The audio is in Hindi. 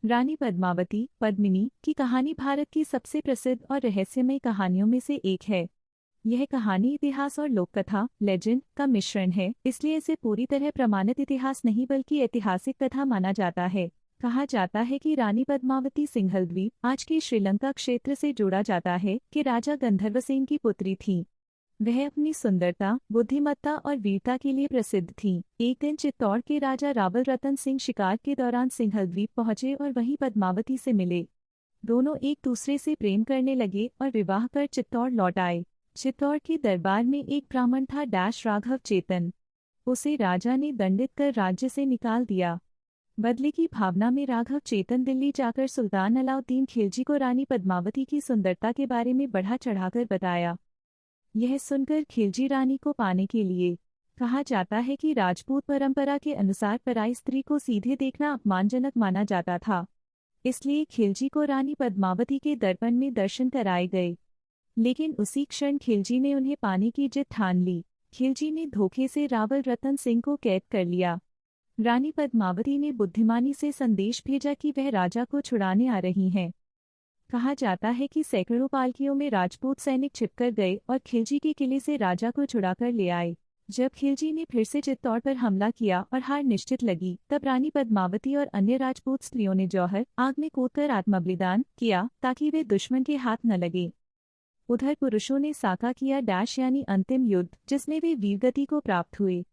रानी पद्मावती पद्मिनी की कहानी भारत की सबसे प्रसिद्ध और रहस्यमय कहानियों में से एक है। यह कहानी इतिहास और लोककथा लेजेंड का मिश्रण है, इसलिए इसे पूरी तरह प्रमाणित इतिहास नहीं बल्कि ऐतिहासिक कथा माना जाता है। कहा जाता है कि रानी पद्मावती सिंघल द्वीप आज के श्रीलंका क्षेत्र से जोड़ा जाता है कि राजा गंधर्वसेन की पुत्री थी। वह अपनी सुंदरता, बुद्धिमत्ता और वीरता के लिए प्रसिद्ध थी। एक दिन चित्तौड़ के राजा रावल रतन सिंह शिकार के दौरान सिंघल द्वीप पहुंचे और वहीं पद्मावती से मिले। दोनों एक दूसरे से प्रेम करने लगे और विवाह कर चित्तौड़ लौट आए। चित्तौड़ के दरबार में एक ब्राह्मण था राघव चेतन। उसे राजा ने दंडित कर राज्य से निकाल दिया। बदले की भावना में राघव चेतन दिल्ली जाकर सुल्तान अलाउद्दीन खिलजी को रानी पद्मावती की सुंदरता के बारे में बढ़ा चढ़ाकर बताया। यह सुनकर खिलजी रानी को पाने के लिए, कहा जाता है कि राजपूत परंपरा के अनुसार पराई स्त्री को सीधे देखना अपमानजनक माना जाता था, इसलिए खिलजी को रानी पद्मावती के दर्पण में दर्शन कराए गए। लेकिन उसी क्षण खिलजी ने उन्हें पाने की जिद ठान ली। खिलजी ने धोखे से रावल रतन सिंह को कैद कर लिया। रानी पद्मावती ने बुद्धिमानी से संदेश भेजा कि वह राजा को छुड़ाने आ रही हैं। कहा जाता है कि सैकड़ों पालकियों में राजपूत सैनिक छिपकर गए और खिलजी के किले से राजा को छुड़ाकर ले आए। जब खिलजी ने फिर से चित्तौड़ पर हमला किया और हार निश्चित लगी, तब रानी पद्मावती और अन्य राजपूत स्त्रियों ने जौहर आग में कूदकर आत्मबलिदान किया ताकि वे दुश्मन के हाथ न लगे। उधर पुरुषों ने साका किया यानी अंतिम युद्ध, जिसमें वे वीरगति को प्राप्त हुए।